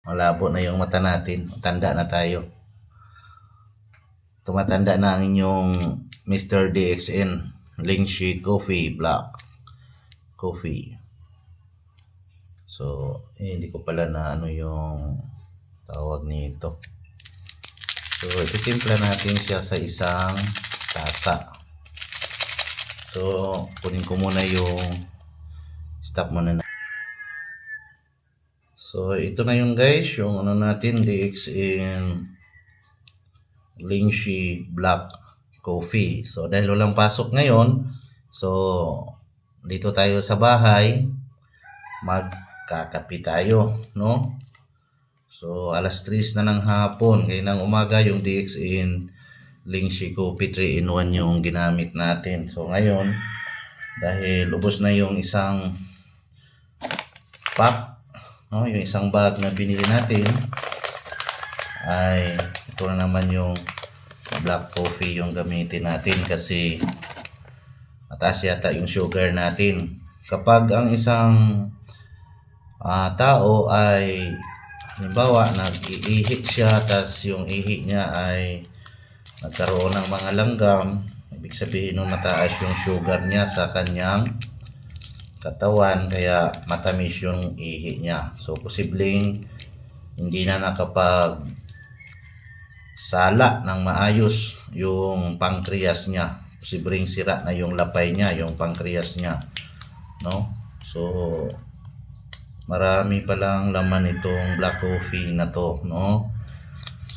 Malabo na yung mata natin. Tanda na tayo. Tumatanda na ang inyong Mr. DXN. Lingshi Coffee Black Coffee. So, hindi ko pala na ano yung tawag nito. So, ititimpla natin siya sa isang tasa. So, kunin ko muna yung stop muna na. So, ito na yung guys, yung ano natin, DXN Lingshi Black Coffee. So, dahil walang pasok ngayon, so, dito tayo sa bahay, magkakape tayo, no? So, alas 3 na ng hapon, kaya ng umaga yung DXN Lingshi Coffee 3-in-1 yung ginamit natin. So, ngayon, dahil ubos na yung isang pack, no, yung isang bag na binili natin, ay ito na naman yung black coffee yung gamitin natin kasi mataas yata yung sugar natin. Kapag ang isang tao ay halimbawa nag-iihi siya, tas yung ihi niya ay nagkaroon ng mga langgam, ibig sabihin nun mataas yung sugar niya sa kanyang katawan, kaya matamis yung ihi niya. So, posibleng hindi na nakapag sala ng maayos yung pancreas niya. Posibleng sira na yung lapay niya, yung pancreas niya, no? So, marami palang laman itong black coffee na to, no?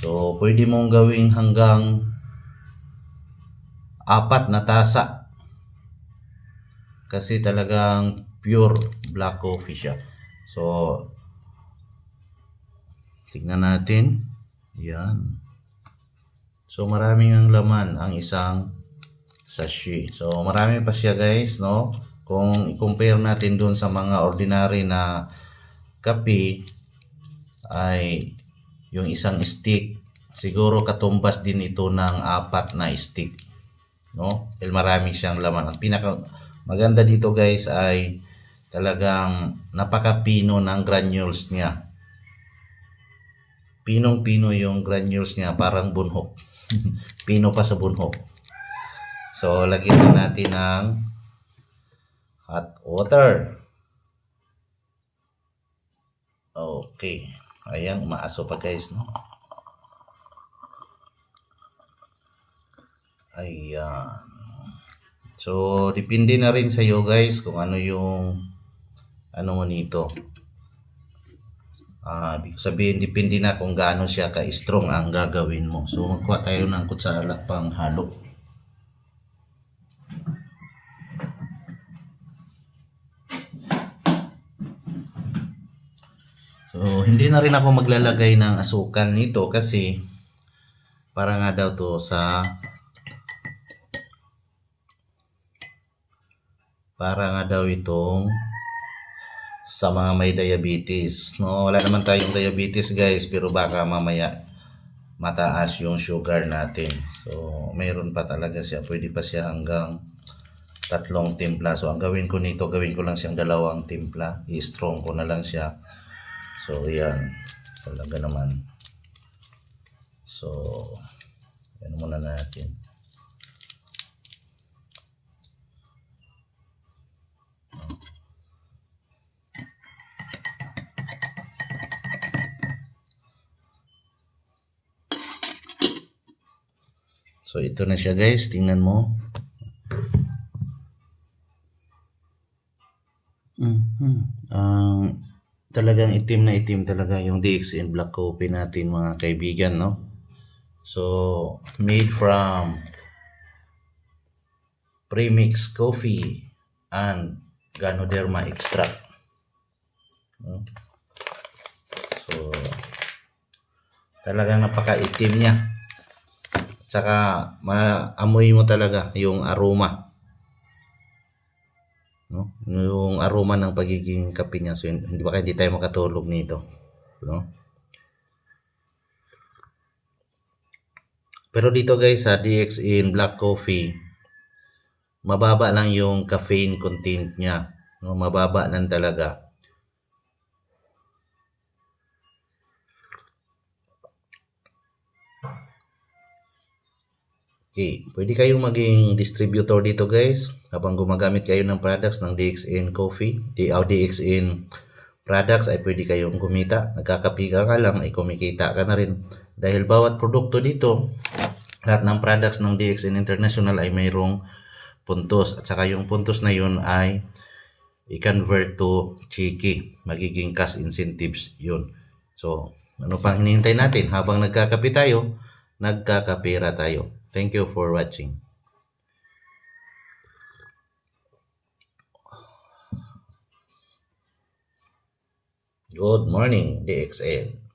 So, pwede mong gawing hanggang 4 na tasa. Kasi talagang pure black coffee siya. So, tignan natin. Yan. So, maraming ang laman ang isang sachet. So, marami pa siya guys, no? Kung i-compare natin dun sa mga ordinary na kape, ay yung isang stick, siguro katumbas din ito ng 4 na stick, no? Dahil marami siyang laman. Ang pinaka maganda dito guys ay talagang napaka-pino ng granules niya. Pinong-pino yung granules niya, parang bunhok. Pino pa sa bunhok. So, lagyan na natin ng hot water. Okay. Ayan, umaaso pa guys, no? Ayan. So, depende na rin sa iyo guys kung ano yung ano mo nito. Ibig sabihin, depende na kung gaano siya ka-strong ang gagawin mo. So, magkuha tayo ng kutsara pang halo. So, hindi na rin ako maglalagay ng asukal nito kasi para nga daw to sa para nga daw itong sa mga may diabetes, no? Wala naman tayong diabetes guys, pero baka mamaya mataas yung sugar natin. So, mayroon pa talaga siya. Pwede pa siya hanggang 3 timpla. So, ang gawin ko nito, gawin ko lang siyang 2 timpla. I-strong ko na lang siya. So, yan. Talaga naman. So, yan muna natin. So, ito na siya guys. Tingnan mo. Talagang itim na itim talaga yung DXN Black Coffee natin mga kaibigan, no? So, made from premix coffee and Ganoderma extract. No? So, talagang napaka-itim niya. Tsaka, maamoy mo talaga yung aroma. No? Yung aroma ng pagiging kape niya. So, hindi tayo makatulog nito. No? Pero dito guys sa DXN Black Coffee, mababa lang yung caffeine content niya. No? Mababa lang talaga. Okay, pwede kayong maging distributor dito guys habang gumagamit kayo ng products ng DXN Coffee, DXN products ay pwede kayong kumita. Nagkakapi ka nga lang ay kumikita ka na rin. Dahil bawat produkto dito, lahat ng products ng DXN International ay mayroong puntos. At saka yung puntos na yun ay i-convert to Chiki. Magiging cash incentives yun. So, ano pang hinihintay natin? Habang nagkakapi tayo, nagkakapera tayo. Thank you for watching. Good morning, DXN.